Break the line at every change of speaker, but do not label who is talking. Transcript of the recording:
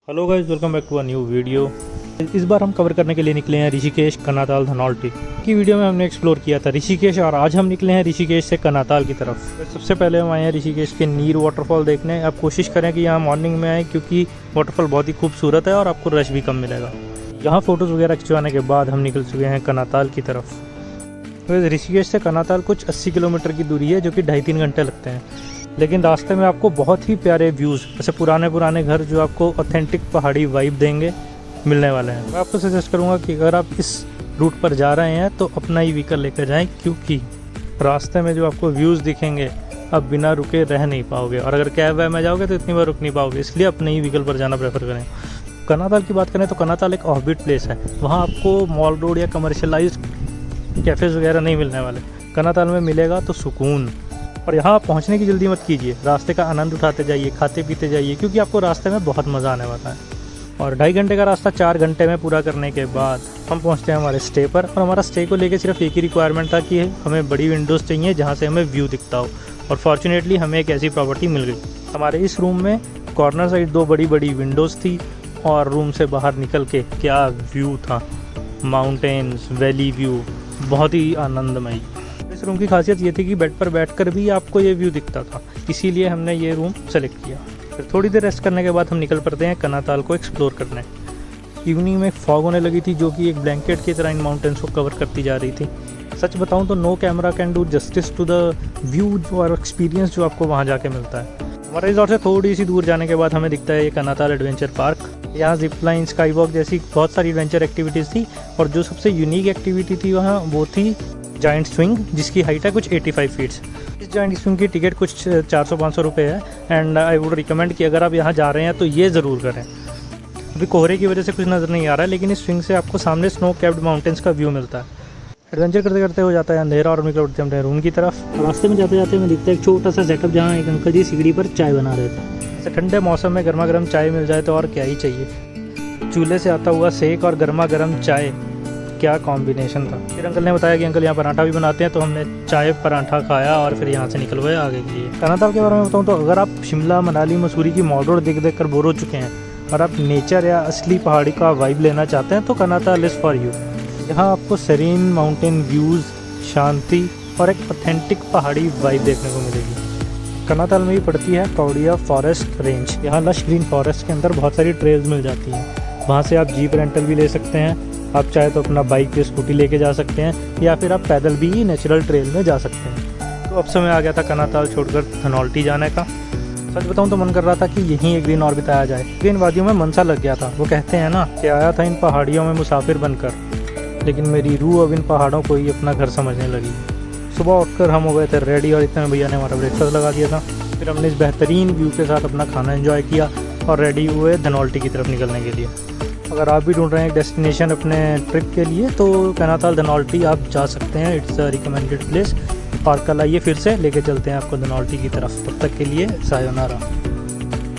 Hello guys, welcome back to a new video. इस बार हम कवर करने के लिए निकले हैं ऋषिकेश, कनाताल, धनौल्टी की वीडियो में हमने एक्सप्लोर किया था ऋषिकेश और आज हम निकले हैं ऋषिकेश से कनाताल की तरफ। सबसे पहले हम आए हैं ऋषिकेश के नीर वाटरफॉल देखने। आप कोशिश करें कि यहाँ मॉर्निंग में आए क्योंकि वाटरफॉल बहुत ही खूबसूरत है और आपको रश भी कम मिलेगा। यहाँ फ़ोटोज़ वगैरह खिंचवाने के बाद हम निकल चुके हैं कनाताल की तरफ। ऋषिकेश से कनाताल कुछ 80 किलोमीटर की दूरी है जो कि 2.5-3 घंटे लगते हैं। लेकिन रास्ते में आपको बहुत ही प्यारे व्यूज़, जैसे पुराने घर जो आपको ऑथेंटिक पहाड़ी वाइब देंगे, मिलने वाले हैं। मैं आपको सजेस्ट करूंगा कि अगर आप इस रूट पर जा रहे हैं तो अपना ही व्हीकल लेकर जाएं, क्योंकि रास्ते में जो आपको व्यूज़ दिखेंगे आप बिना रुके रह नहीं पाओगे, और अगर कैब वैब में जाओगे तो इतनी बार रुक नहीं पाओगे, इसलिए अपने ही व्हीकल पर जाना प्रेफर करें। कनाताल की बात करें तो कनाताल एक ऑफबीट प्लेस है। वहाँ आपको मॉल रोड या कमर्शलाइज कैफ़ेज़ वगैरह नहीं मिलने वाले। कनाताल में मिलेगा तो सुकून। और यहाँ पहुँचने की जल्दी मत कीजिए, रास्ते का आनंद उठाते जाइए, खाते पीते जाइए, क्योंकि आपको रास्ते में बहुत मज़ा आने वाला है। और 2.5 घंटे का रास्ता 4 घंटे में पूरा करने के बाद हम पहुँचते हैं हमारे स्टे पर। और हमारा स्टे को लेके सिर्फ एक ही रिक्वायरमेंट था कि हमें बड़ी विंडोज़ चाहिए जहाँ से हमें व्यू दिखता हो, और फॉर्चुनेटली हमें एक ऐसी प्रॉपर्टी मिल गई। हमारे इस रूम में कॉर्नर साइड 2 बड़ी विंडोज़ थी, और रूम से बाहर निकल के क्या व्यू था, माउंटेन्स, वैली व्यू, बहुत ही आनंदमयी। इस रूम की खासियत ये थी कि बेड पर बैठकर भी आपको ये व्यू दिखता था, इसीलिए हमने ये रूम सेलेक्ट किया। फिर थोड़ी देर रेस्ट करने के बाद हम निकल पड़ते हैं कनाताल को एक्सप्लोर करने। इवनिंग में फॉग होने लगी थी जो कि एक ब्लैंकेट की तरह इन माउंटेन्स को कवर करती जा रही थी। सच बताऊं तो no camera can do justice to the view और एक्सपीरियंस जो आपको वहाँ जाके मिलता है। हमारे रिजॉर्ट से थोड़ी सी दूर जाने के बाद हमें दिखता है ये कनाताल एडवेंचर पार्क। यहाँ जिप लाइन, स्काई वॉक जैसी बहुत सारी एडवेंचर एक्टिविटीज़ थी, और जो सबसे यूनिक एक्टिविटी थी वहाँ वो थी जाइंट स्विंग, जिसकी हाइट है कुछ 85 फीट्स। इस जाइंट स्विंग की टिकट कुछ 400-500 रुपये है, एंड आई वुड रिकमेंड कि अगर आप यहाँ जा रहे हैं तो ये ज़रूर करें। अभी कोहरे की वजह से कुछ नज़र नहीं आ रहा है, लेकिन इस स्विंग से आपको सामने स्नो कैप्ड माउंटेन्स का व्यू मिलता है। एडवेंचर करते करते हो जाता है अंधेरा और निकल उठते हैं अपने रूम की तरफ। रास्ते में जाते जाते मैं दिखता है एक छोटा सा सेटअप जहाँ एक अंकल जी सीढ़ी पर चाय बना रहे थे। ऐसे ठंडे मौसम में गर्मा गर्म चाय मिल जाए तो और क्या ही चाहिए। चूल्हे से आता हुआ सेक और गर्मा गर्म चाय, क्या कॉम्बिनेशन था। फिर अंकल ने बताया कि अंकल यहाँ पराठा भी बनाते हैं, तो हमने चाय पराठा खाया और फिर यहाँ से निकल गए आगे के लिए। कनाताल के बारे में बताऊँ तो अगर आप शिमला, मनाली, मसूरी की मॉल रोड देख कर बोर हो चुके हैं और आप नेचर या असली पहाड़ी का वाइब लेना चाहते हैं तो कनाताल इज़ फॉर यू। यहाँ आपको सेरीन माउंटेन व्यूज़, शांति और एक ऑथेंटिक पहाड़ी वाइब देखने को मिलेगी। कनाताल में ही पड़ती है कौड़िया फॉरेस्ट रेंज। यहाँ लश ग्रीन फॉरेस्ट के अंदर बहुत सारी ट्रेल्स मिल जाती हैं। वहाँ से आप जीप रेंटल भी ले सकते हैं। आप चाहे तो अपना बाइक या स्कूटी लेके जा सकते हैं, या फिर आप पैदल भी नेचुरल ट्रेल में जा सकते हैं। तो अब समय आ गया था कनाताल छोड़कर धनौल्टी जाने का। सच बताऊं तो मन कर रहा था कि यहीं एक दिन और बिताया जाए, लेकिन वादियों में मन सा लग गया था। वो कहते हैं ना कि आया था इन पहाड़ियों में मुसाफिर बनकर, लेकिन मेरी रूह अब इन पहाड़ों को ही अपना घर समझने लगी। सुबह उठकर हम हो गए थे रेडी, और इतने भैया ने हमारा ब्रेकफास्ट लगा दिया था। फिर हमने इस बेहतरीन व्यू के साथ अपना खाना एंजॉय किया और रेडी हुए धनौल्टी की तरफ निकलने के लिए। अगर आप भी ढूंढ रहे हैं एक डेस्टिनेशन अपने ट्रिप के लिए तो कनाताल धनौल्टी आप जा सकते हैं। It's a recommended place. और कल आइए फिर से लेके चलते हैं आपको धनौल्टी की तरफ। तब तक के लिए सायोनारा।